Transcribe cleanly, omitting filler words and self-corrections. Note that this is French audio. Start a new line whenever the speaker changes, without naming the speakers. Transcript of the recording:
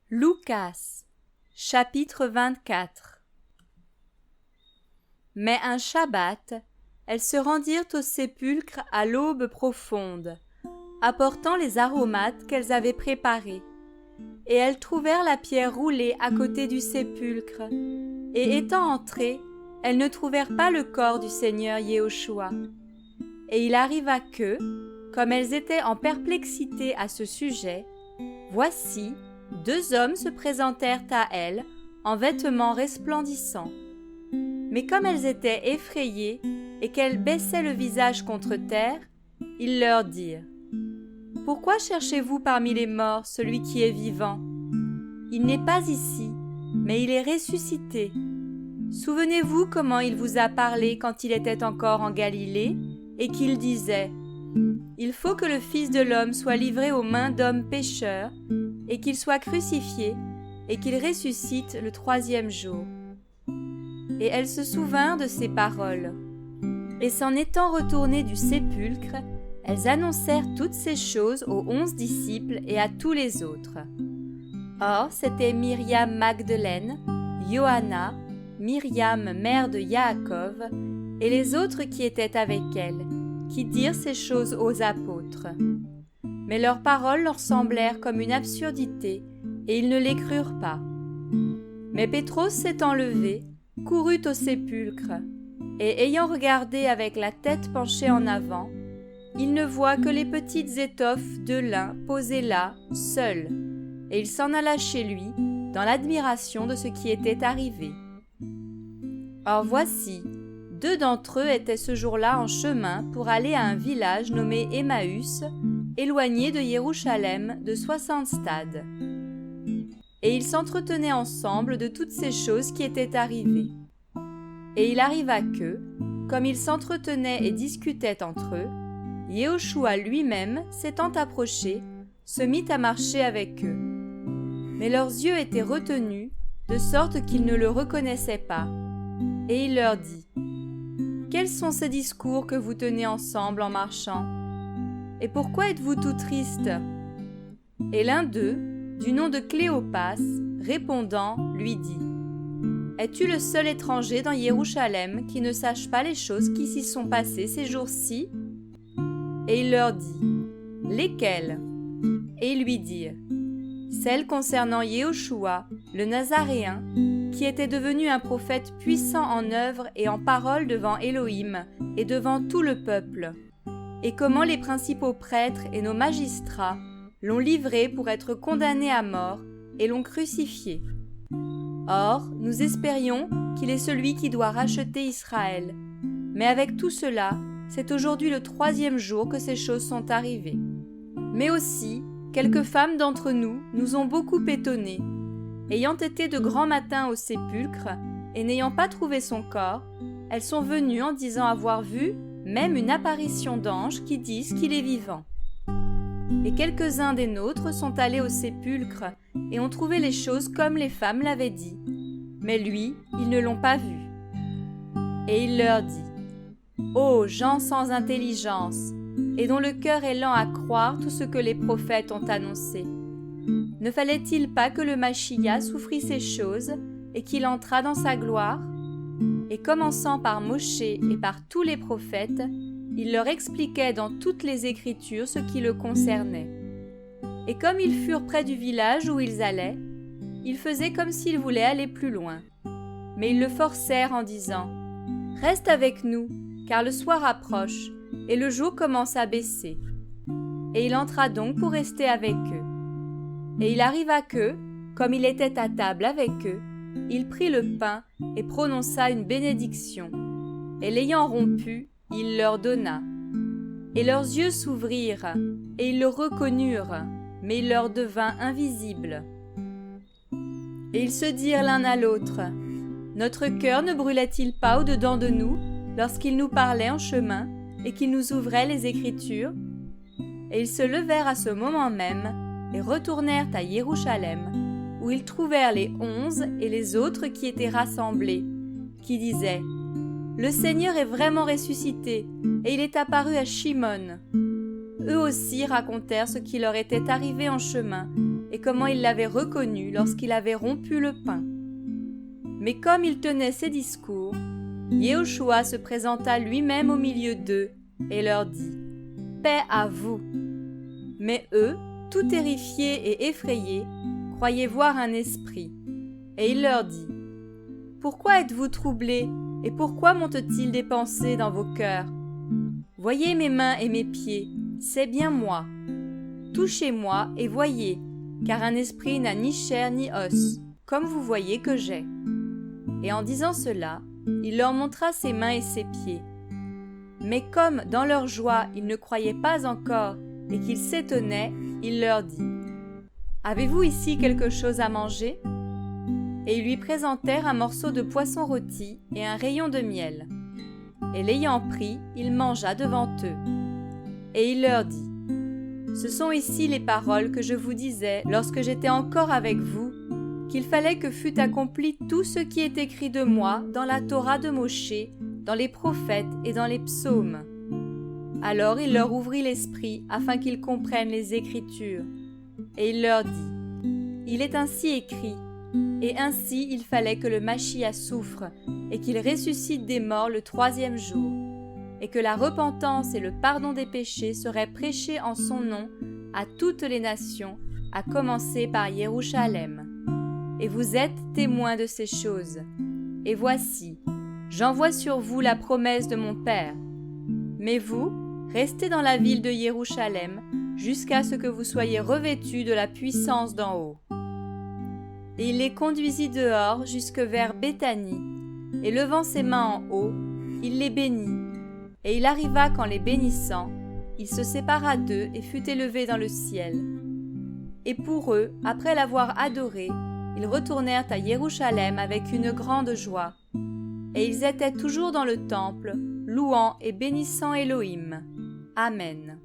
Lucas, chapitre 24. Mais un Shabbat, elles se rendirent au sépulcre à l'aube profonde, apportant les aromates qu'elles avaient préparés. Et elles trouvèrent la pierre roulée à côté du sépulcre. Et étant entrées, elles ne trouvèrent pas le corps du Seigneur Yehoshua. Et il arriva que, comme elles étaient en perplexité à ce sujet, voici, 2 hommes se présentèrent à elles en vêtements resplendissants. Mais comme elles étaient effrayées et qu'elles baissaient le visage contre terre, ils leur dirent : « Pourquoi cherchez-vous parmi les morts celui qui est vivant ? Il n'est pas ici, mais il est ressuscité. Souvenez-vous comment il vous a parlé quand il était encore en Galilée et qu'il disait : il faut que le Fils de l'homme soit livré aux mains d'hommes pécheurs et qu'il soit crucifié et qu'il ressuscite le 3e jour. » Et elles se souvinrent de ces paroles. Et s'en étant retournées du sépulcre, elles annoncèrent toutes ces choses aux 11 disciples et à tous les autres. Or, c'était Myriam Magdeleine, Johanna, Myriam mère de Yaakov, et les autres qui étaient avec elle, qui dirent ces choses aux apôtres. Mais leurs paroles leur semblèrent comme une absurdité, et ils ne les crurent pas. Mais Pétros s'étant levé, courut au sépulcre, et ayant regardé avec la tête penchée en avant, il ne voit que les petites étoffes de lin posées là, seules, et il s'en alla chez lui, dans l'admiration de ce qui était arrivé. Or voici, 2 d'entre eux étaient ce jour-là en chemin pour aller à un village nommé Emmaüs, éloigné de Jérusalem de 60 stades. Et ils s'entretenaient ensemble de toutes ces choses qui étaient arrivées. Et il arriva que, comme ils s'entretenaient et discutaient entre eux, Yehoshua lui-même, s'étant approché, se mit à marcher avec eux. Mais leurs yeux étaient retenus, de sorte qu'ils ne le reconnaissaient pas. Et il leur dit : « Quels sont ces discours que vous tenez ensemble en marchant ? Et pourquoi êtes-vous tout tristes ? » Et l'un d'eux, du nom de Cléopas, répondant, lui dit : « Es-tu le seul étranger dans Jérusalem qui ne sache pas les choses qui s'y sont passées ces jours-ci ? » Et il leur dit : « Lesquelles ? » Et ils lui dirent : « Celles concernant Yehoshua, le Nazaréen, qui était devenu un prophète puissant en œuvre et en parole devant Élohim et devant tout le peuple, et comment les principaux prêtres et nos magistrats l'ont livré pour être condamné à mort et l'ont crucifié. Or, nous espérions qu'il est celui qui doit racheter Israël. Mais avec tout cela, c'est aujourd'hui le 3e jour que ces choses sont arrivées. Mais aussi, quelques femmes d'entre nous nous ont beaucoup étonnés. Ayant été de grand matin au sépulcre, et n'ayant pas trouvé son corps, elles sont venues en disant avoir vu même une apparition d'anges qui disent qu'il est vivant. Et quelques-uns des nôtres sont allés au sépulcre et ont trouvé les choses comme les femmes l'avaient dit. Mais lui, ils ne l'ont pas vu. Et il leur dit : « Ô gens sans intelligence, et dont le cœur est lent à croire tout ce que les prophètes ont annoncé. Ne fallait-il pas que le Machia souffrit ces choses et qu'il entrât dans sa gloire ? Et commençant par Moshe et par tous les prophètes, il leur expliquait dans toutes les Écritures ce qui le concernait. Et comme ils furent près du village où ils allaient, ils faisaient comme s'ils voulaient aller plus loin. Mais ils le forcèrent en disant : « Reste avec nous, car le soir approche, et le jour commence à baisser. » Et il entra donc pour rester avec eux. Et il arriva que, comme il était à table avec eux, il prit le pain et prononça une bénédiction. Et l'ayant rompu, il leur donna. Et leurs yeux s'ouvrirent, et ils le reconnurent, mais il leur devint invisible. Et ils se dirent l'un à l'autre : Notre cœur ne brûlait-il pas au-dedans de nous, lorsqu'il nous parlait en chemin, et qu'il nous ouvrait les Écritures ? Et ils se levèrent à ce moment même, et retournèrent à Jérusalem, où ils trouvèrent les 11 et les autres qui étaient rassemblés, qui disaient : « Le Seigneur est vraiment ressuscité, et il est apparu à Shimon. » Eux aussi racontèrent ce qui leur était arrivé en chemin, et comment il l'avait reconnu lorsqu'il avait rompu le pain. Mais comme il tenait ces discours, Yehoshua se présenta lui-même au milieu d'eux et leur dit « Paix à vous !» Mais eux, tout terrifiés et effrayés, croyaient voir un esprit. Et il leur dit « Pourquoi êtes-vous troublés et pourquoi montent-ils des pensées dans vos cœurs? Voyez mes mains et mes pieds, c'est bien moi. Touchez-moi et voyez, car un esprit n'a ni chair ni os, comme vous voyez que j'ai. » Et en disant cela, il leur montra ses mains et ses pieds. Mais comme dans leur joie ils ne croyaient pas encore et qu'ils s'étonnaient, il leur dit « Avez-vous ici quelque chose à manger ?» Et ils lui présentèrent un morceau de poisson rôti et un rayon de miel. Et l'ayant pris, il mangea devant eux. Et il leur dit « Ce sont ici les paroles que je vous disais lorsque j'étais encore avec vous, qu'il fallait que fût accompli tout ce qui est écrit de moi dans la Torah de Moshé, dans les prophètes et dans les psaumes. » Alors il leur ouvrit l'esprit afin qu'ils comprennent les Écritures. Et il leur dit « Il est ainsi écrit, et ainsi il fallait que le Machia souffre, et qu'il ressuscite des morts le 3e jour, et que la repentance et le pardon des péchés seraient prêchés en son nom à toutes les nations, à commencer par Jérusalem. Et vous êtes témoins de ces choses. Et voici, j'envoie sur vous la promesse de mon Père. Mais vous, restez dans la ville de Jérusalem, jusqu'à ce que vous soyez revêtus de la puissance d'en haut. » Et il les conduisit dehors jusque vers Béthanie, et levant ses mains en haut, il les bénit. Et il arriva qu'en les bénissant, il se sépara d'eux et fut élevé dans le ciel. Et pour eux, après l'avoir adoré, ils retournèrent à Jérusalem avec une grande joie. Et ils étaient toujours dans le temple, louant et bénissant Élohim. Amen.